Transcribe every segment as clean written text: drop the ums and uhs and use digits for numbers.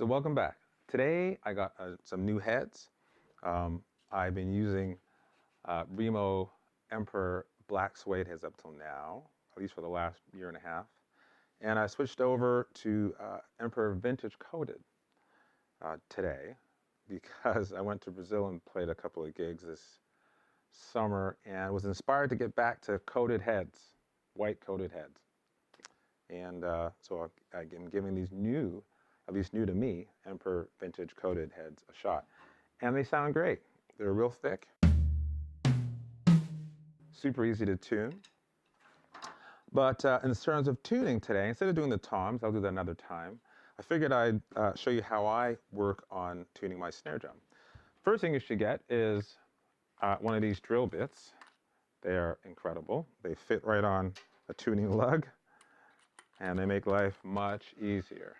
So welcome back. Today I got some new heads. I've been using Remo Emperor black suede heads up till now, at least for the last year and a half. And I switched over to Emperor vintage coated today because I went to Brazil and played a couple of gigs this summer and was inspired to get back to coated heads, white coated heads. And so I'm giving these new, at least new to me, Emperor vintage coated heads a shot. And they sound great. They're real thick, super easy to tune. But in terms of tuning today, instead of doing the toms, I'll do that another time, I figured I'd show you how I work on tuning my snare drum. First thing you should get is one of these drill bits. They are incredible. They fit right on a tuning lug, and they make life much easier.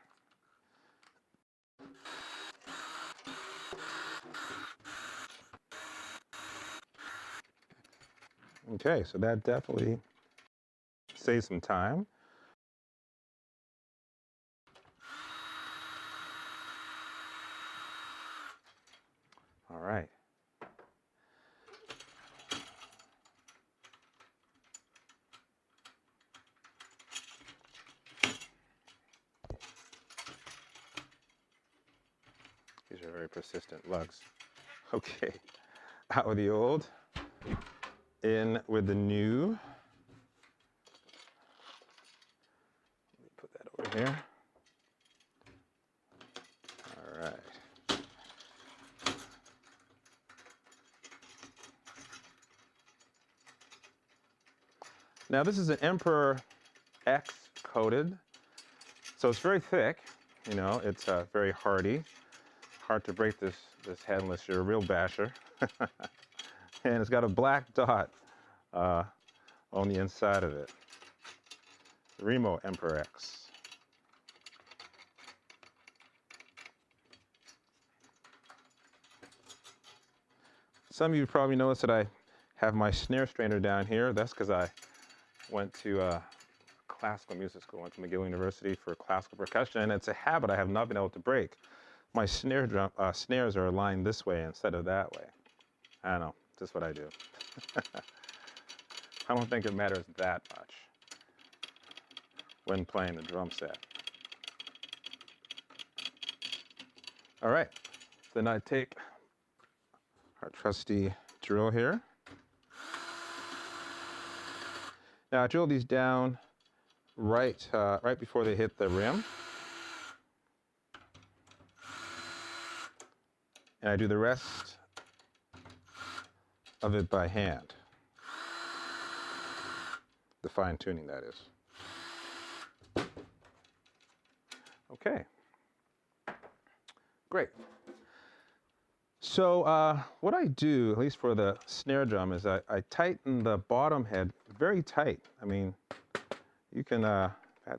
Okay, so that definitely saves some time. All right. These are very persistent lugs. Okay, out with the old, in with the new. Let me put that over here. All right. Now this is an Emperor X coated, so it's very thick. You know, it's very hardy. Hard to break this head unless you're a real basher. And it's got a black dot on the inside of it. Remo Emperor X. Some of you probably noticed that I have my snare strainer down here. That's because I went to classical music school, went to McGill University for classical percussion, and it's a habit I have not been able to break. My snares are aligned this way instead of that way. I don't know, just what I do. I don't think it matters that much when playing the drum set. All right, then I take our trusty drill here. Now I drill these down right before they hit the rim. And I do the rest of it by hand. The fine tuning, that is. Okay. Great. So what I do, at least for the snare drum, is I tighten the bottom head very tight. I mean, you can,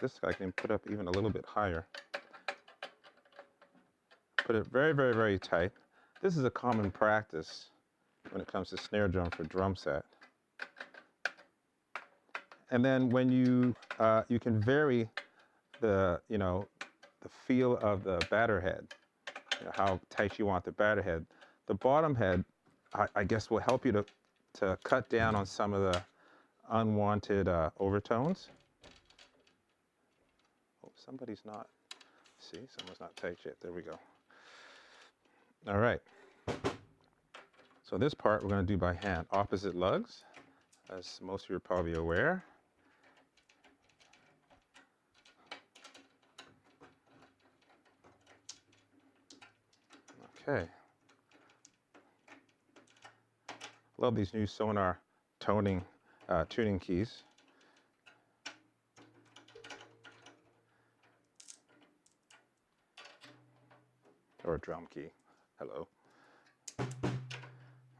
this I can put up even a little bit higher. Put it very, very, very tight. This is a common practice when it comes to snare drum for drum set. And then when you can vary the feel of the batter head, how tight you want the batter head. The bottom head, I guess, will help you to cut down on some of the unwanted overtones. Oh, someone's not tight yet. There we go. All right. So this part we're going to do by hand. Opposite lugs, as most of you are probably aware. Okay. Love these new Sonar tuning keys. Or a drum key. Hello.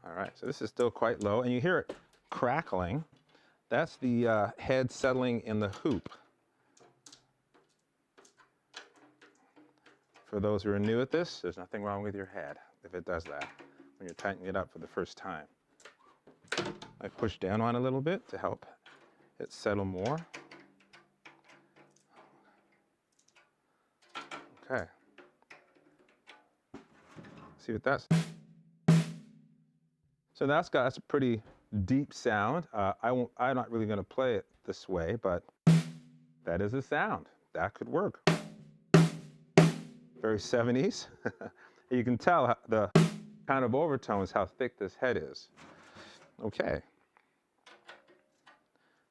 All right, so this is still quite low, and you hear it crackling. That's the head settling in the hoop. For those who are new at this, there's nothing wrong with your head if it does that when you're tightening it up for the first time. I push down on it a little bit to help it settle more. Okay. See what that's. So that's a pretty deep sound. I'm not really going to play it this way, but that is a sound. That could work. Very 70s. You can tell the kind of overtones, how thick this head is. Okay.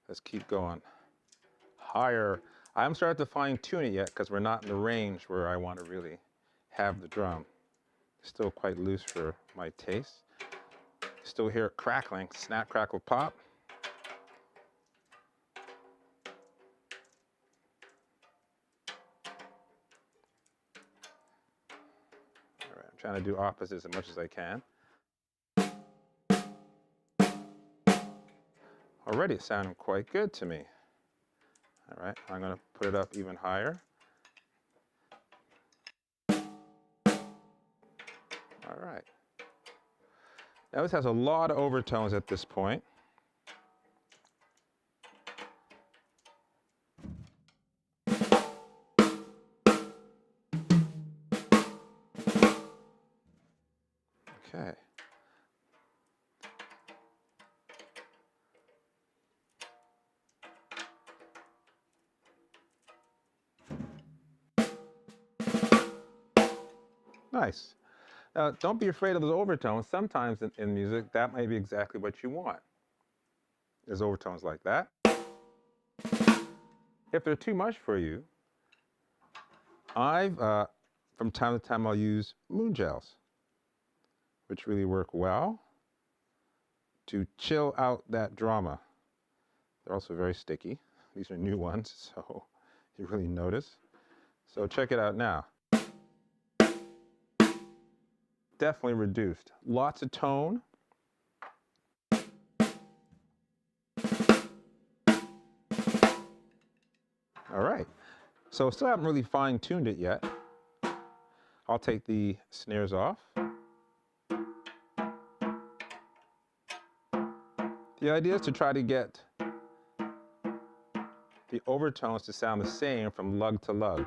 Let's keep going. Higher. I haven't started to fine tune it yet because we're not in the range where I want to really have the drum. Still quite loose for my taste. Still hear it crackling, snap, crackle, pop. All right, I'm trying to do opposites as much as I can. Already it's sounding quite good to me. All right, I'm going to put it up even higher. All right. Now this has a lot of overtones at this point. Okay. Nice. Now, don't be afraid of those overtones. Sometimes in music, that may be exactly what you want. There's overtones like that. If they're too much for you, from time to time, I'll use moon gels, which really work well to chill out that drama. They're also very sticky. These are new ones, so you really notice. So check it out now. Definitely reduced. Lots of tone. All right. So still haven't really fine-tuned it yet. I'll take the snares off. The idea is to try to get the overtones to sound the same from lug to lug.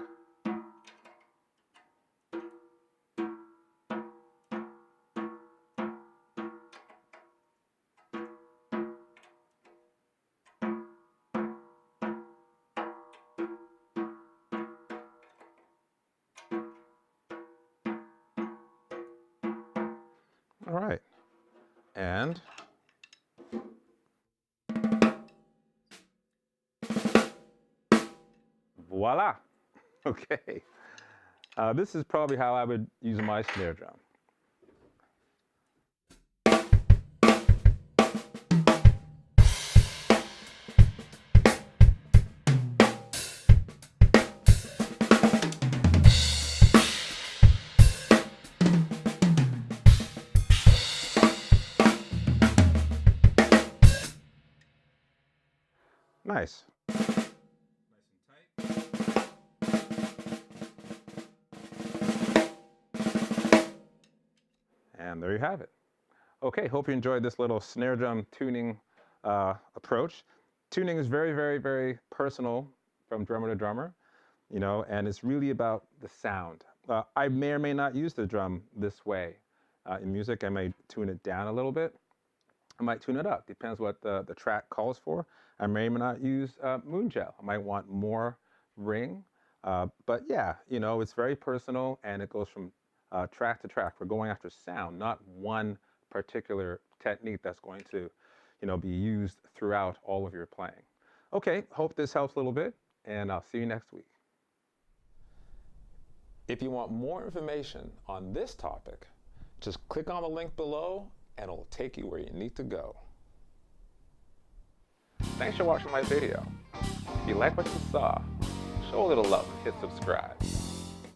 All right. And voila. Okay. This is probably how I would use my snare drum. Nice. Nice and tight. And there you have it. Okay, hope you enjoyed this little snare drum tuning approach. Tuning is very, very, very personal from drummer to drummer, you know, and it's really about the sound. I may or may not use the drum this way. In music, I may tune it down a little bit. I might tune it up, depends what the track calls for. I may or may not use moon gel. I might want more ring. But yeah, you know, it's very personal and it goes from track to track. We're going after sound, not one particular technique that's going to, you know, be used throughout all of your playing. Okay, hope this helps a little bit, and I'll see you next week. If you want more information on this topic, just click on the link below and it'll take you where you need to go. Thanks for watching my video. If you like what you saw, show a little love and hit subscribe.